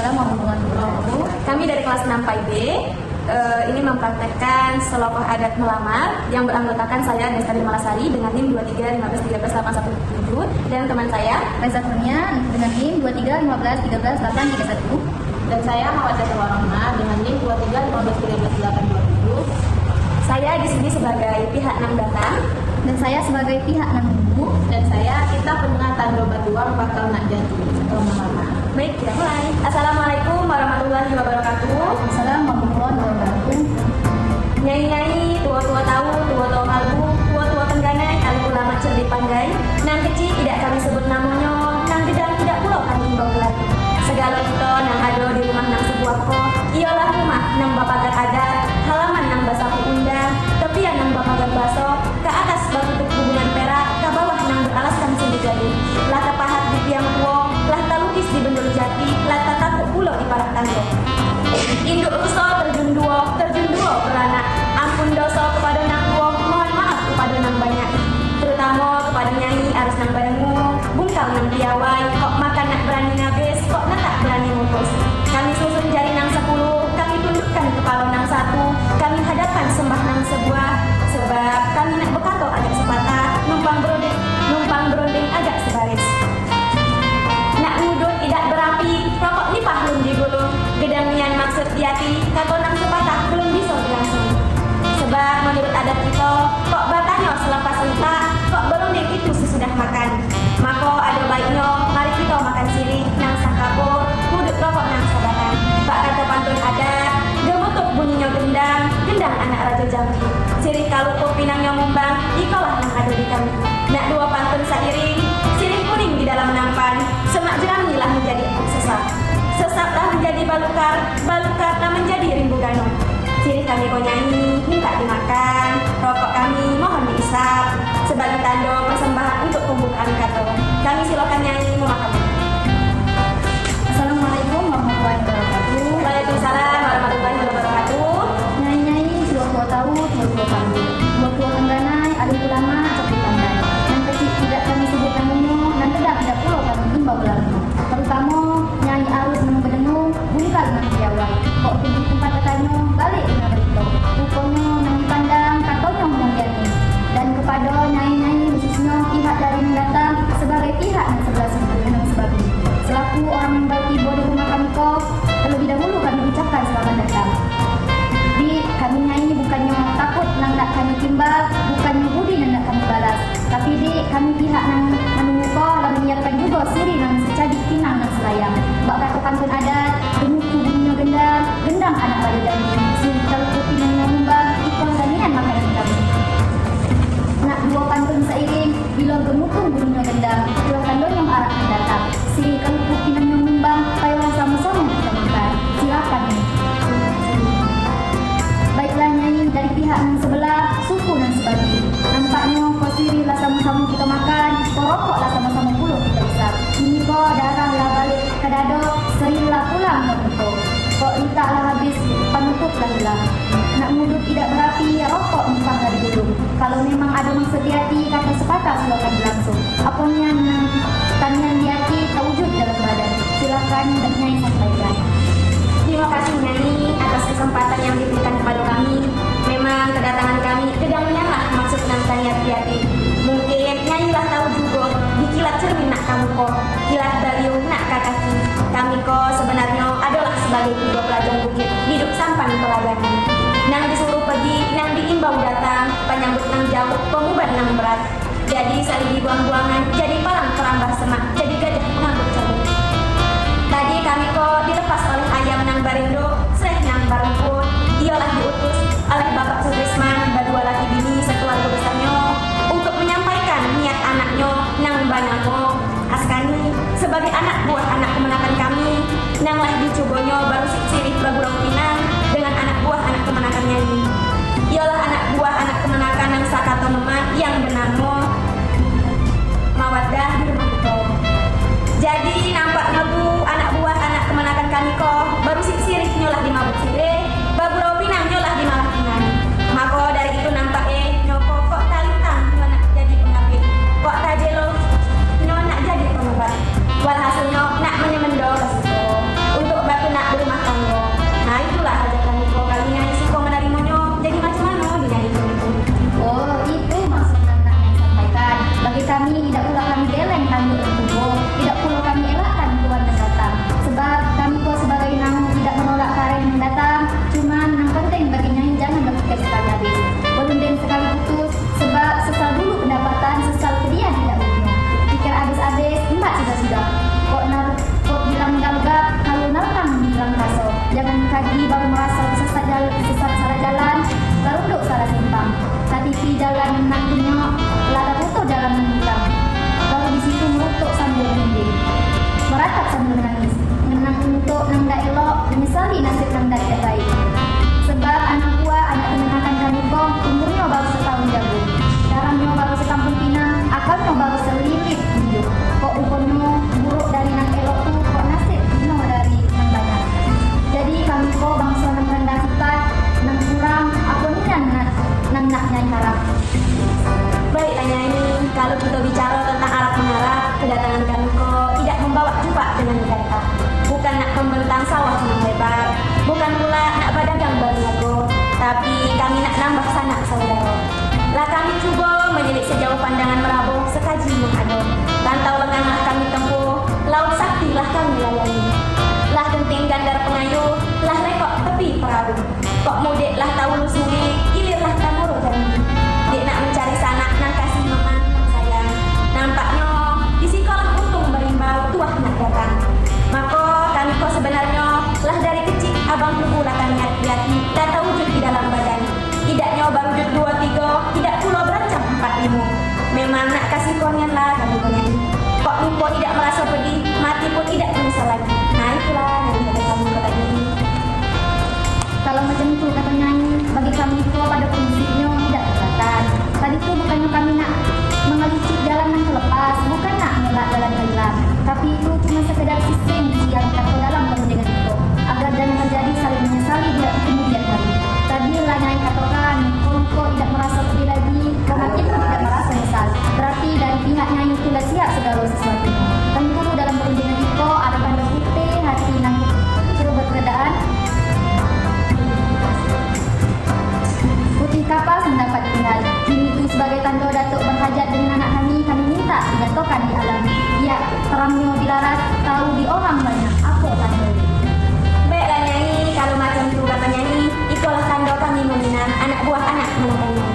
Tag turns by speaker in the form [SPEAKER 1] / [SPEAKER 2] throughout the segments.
[SPEAKER 1] Waalaikumsalam warahmatullahi wabarakatuh.
[SPEAKER 2] Kami dari kelas 6 PAIB ini mempraktekkan selokoh adat melamar yang beranggotakan saya Destari Malasari dengan NIM 2315138117 dan teman saya
[SPEAKER 1] Reza Kurnia dengan NIM 231513831
[SPEAKER 2] dan saya Mawaddah Warahmah dengan NIM 231513827. Saya di sini sebagai pihak 6 datang
[SPEAKER 1] dan saya sebagai pihak 6 menunggu.
[SPEAKER 2] dan saya kita penengah Tando Batuang bakal nak jadi melamar. Baik, kita mulai. Assalamualaikum warahmatullahi wabarakatuh.
[SPEAKER 1] Waalaikumsalam warahmatullahi wabarakatuh.
[SPEAKER 2] Nyai-nyai, tua-tua tahu, tua-tua kalbu, tua-tua tengganai, kali ulama cerdik pandai. Nang kecil tidak kami sebut namanya, nang gedang tidak pulau kami imbau lagi. Segala kita nang ado di rumah nang sebuah ko, ialah rumah nang bapagan adat, halaman nang basaku undang, tepian nang bapagan baso, ke atas batu hubungan perak, ke bawah nang beralaskan sendi gading. Lah tepahat di tiang tua, lah talukis di bendul jati, lah tatapuk pulau di parak tanggo. Induk ruso terjun duo beranak. Ampun dosa kepada nang tua, mohon maaf kepada nang banyak. Terutama kepada nyai harus nang badangu, bungkal nang piawai, kok makan nak berani ngabis, kok nak tak berani ngumpus. Kami susun jari nang 10, kami tundukkan kepala nang 1, kami hadapkan sembah nang sebuah, sebab kami nak bekato agak sepatah, numpang berondeng agak sebaris. Nak ngudut tidak berapi, rokok nipah belum digulung, gedang nian maksud di hati, kato nang sepatah belum bisa berlangsung. Sebab menurut adat kita, kok batanya selepas entak, kok berondeng itu sesudah makan. Maka ada baiknya, mari kita makan sirih nang sangkapur, ngudut rokok nang sabatan. Bak kata pantun adat, gemutuk bunyinya gendang anak Raja Jambi. Sirih kaluku pinangnya mumbang, ikalah nang ada di kami. Nak dua pantun sairing, sirih kuning di dalam nampan, semak jerami lah menjadi sesak. Sesaklah menjadi balukar lah menjadi rimbu ganong. Sirih kami kau nyanyi, minta dimakan, rokok kami mohon diisap, sebagai tanda persembahan untuk pembukaan kato. Kami silakan nyanyi memakan.
[SPEAKER 1] Assalamualaikum warahmatullahi wabarakatuh.
[SPEAKER 2] Waalaikumsalam warahmatullahi wabarakatuh.
[SPEAKER 1] Nyai-nyai, tua-tua tahu, tua-tua tahu, tua-tua tengganai, alim ulama, cerdik pandai. Yang kecil tidak kami sebut namanya, dan tidak pulau kami imbau belakang. Terutama nyai arus nang bedengu, bungkal nang piawai. Kok tinggi tempat katanya, balik nang berito. Rupanya nang dipandang, katanya ngomong jani. Dan kepada nyai-nyai khususnya pihak dari yang datang sebagai pihak yang sebelah sini dan sebagainya. Selaku orang yang baik tiba di rumah kami kok, terlebih dahulu kami ucapkan selamat datang. Di kami nyanyi bukannya takut nang tak kami timbal, bukannya budi nang tak kami balas. Tapi di kami pihak nang menunggu kok dan menyiapkan juga siri nang secadi pinang nang selayang. Bak kata pantun adat, gemuku bunyinya gendang anak Raja Jambi. Siri kalau pinangnya mumbang, ikon ganian makanan kami. Nak dua pantun seiring, bila gemukung bunyinya gendang, dua kandung yang arah mendatang. Siri kalau pinangnya mumbang, ayolah sama-sama kita makan. Silakan nih. Baiklah nyanyi dari pihak yang sebelah, suku dan sebagainya. Nampaknya kau siri lah sama-sama kita makan, kau rokok lah sama-sama pulau kita besar. Ini kau darah lah balik ke dado, seri lah pulang ke bentuk. Kok letak lah habis, penutup lah hilang. Nak ngudut tidak berapi, rokok numpang dari gulung. Kalau memang ada maksud di hati, kata sepatah silakan berlangsung. Apanya nang tanian di hati, terwujud dalam badan. Silakan dan nyai sampaikan.
[SPEAKER 2] Terima kasih Nyai atas kesempatan yang diberikan kepada kami. Memang kedatangan kami gedang menyala maksud nang taniat hati. Mungkin Nyai lah tahu juga di kilat cermin nak kamu kok, kilat baliung nak kakaki. Kami kok sebenarnya adalah sebagai kedua pelajar bukit hidup sampan pelayani. Nang disuruh pergi, nang diimbau datang, penyambut nang jauh, pengubat nang berat. Jadi sali dibuang-buangan, jadi palang perambah semak, jadi gajah pengangkut cermin. Tadi kami kok dilepas oleh ayam nang barindo, sreh nang barengkut. Ialah diutus oleh Bapak Sutrisman, berdua laki bini sekeluarga besarnya untuk menyampaikan niat anaknya nang banamo Askani sebagai anak buah anak kemenakan kami. Nang lah dicobonya baru sirih bagurang pinang dengan anak buah anak kemenakannya ini. Ialah anak buah anak kemenakan nang sakato memak yang bernama Mawaddah
[SPEAKER 1] tepi jalan nantinya lada foto jalan menjulang. Lalu di situ merutuk sambil merinding, meratap sambil menangis, menang untuk nang dak elok, menyesali nasib nang dak tidak baik. Sebab anak buah anak kemenakan kami bong, umurnya baru setahun jagung, darahnya baru sekampung pinang, akalnya baru selilit hidup. Kok uponnya buruk dari nang elok tuh, kok nasib no dari nang banyak. Jadi kami kok bangsa nang rendah sifat, nang kurang, apa ni nang nak nyai harap.
[SPEAKER 2] Baiklah Nyai, kalau kita bicara tentang Arab mengharap, kedatangan kami kok tidak membawa jumpa dengan mereka. Bukan nak membentang sawah yang lebar, bukan pula nak berdagang baru, tapi kami nak nambah sanak saudara. Lah kami cuba menyelik sejauh pandangan merabuh sekaji yang ada. Rantau lenganlah kami tempuh, laut sakti lah kami layani. Lah genting gandar pengayuh, lah rekok tepi perahu. Kok mudik lah tahu lusuri, ilirlah tamuro janji. Dek nak mencari sanak nang kasih meman sayang. Nampaknya di sekolah untung berimbau tuah nak datang. Maka kami kok sebenarnya lah dari kecil abang tubuh lah kami hati-hati dan tak wujud di dalam badan. Tidaknya baru wujud 2-3, tidak pula berancam 4-5. Memang nak kasih konyan lah kami konyan. Kok Limpo tidak merasa pedih, mati pun tidak menyesal lagi. Nah itulah yang kata kami kota ini.
[SPEAKER 1] Kalau macam itu kata Nyai, bagi kami itu pada prinsipnya tidak terbatas. Tadi itu bukannya kami nak mengelicik jalan yang terlepas, bukan nak mengelak jalan yang hilang, tapi itu cuma sekedar sistem yang terdapat dalam kepentingan itu, agar jangan terjadi saling menyesali di kemudian hari. Tadi lah Nyai katakan, kok tidak merasa pedih lagi, karena kita tidak merasa menyesal. Berarti dari pihak Nyai itu sudah siap segala sesuatunya. Tentu dalam perundingan itu ada tanda putih hati nang kecil berperbedaan. Putih kapas mendapat tinggal. Kini itu sebagai tanda Datuk berhajat dengan anak kami minta dijatuhkan di alam. Ya, terangnya dilaras, tahu di orang banyak. Apa tanda?
[SPEAKER 2] Baiklah Nyai, kalau macam itu kata Nyai, itulah tanda kami meminang anak buah anak menekan Nyai.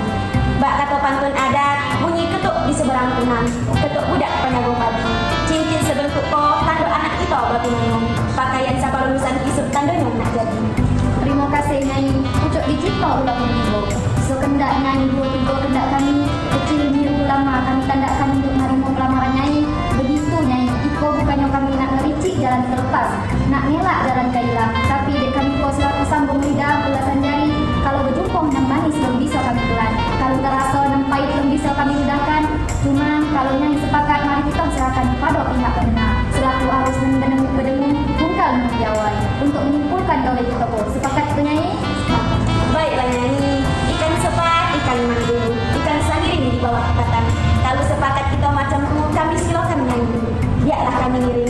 [SPEAKER 2] Bak kata pantun adat, bunyi ketuk di seberang tunang, ketuk budak penjaga padi. Cincin sebentuk kok, tanda anak kita batu Nyai. Pakaian siapa lulusan kisut tandanya nak jadi.
[SPEAKER 1] Terima kasih Nyai, pucuk dicipta ulang minggu. So kendak Nyai 2-3 kendak kami kecil biru lama kami tandakan untuk harimau kelamaran Nyai. Begitu Nyai, iko bukannya kami nak ngericik jalan terlepas, nak ngelak jalan kailang, tapi dek kami kau selaku sambung lidah belasan jari. Kalau berjumpa nang manis belum bisa kami telan, kalau terasa nang pahit belum bisa kami udahkan. Cuma kalau Nyai sepakat, mari kita serahkan kepada pihak benar selaku arus berdengung bungkal menjawai untuk menyimpulkan oleh kita kau. Sepakat itu Nyai?
[SPEAKER 2] Baiklah Nyai, ikan sepat, ikan mandu, ikan sendiri di bawah ikatan. Kalau sepakat kita macam itu, kami silakan Nyai. Biarlah kami ngirim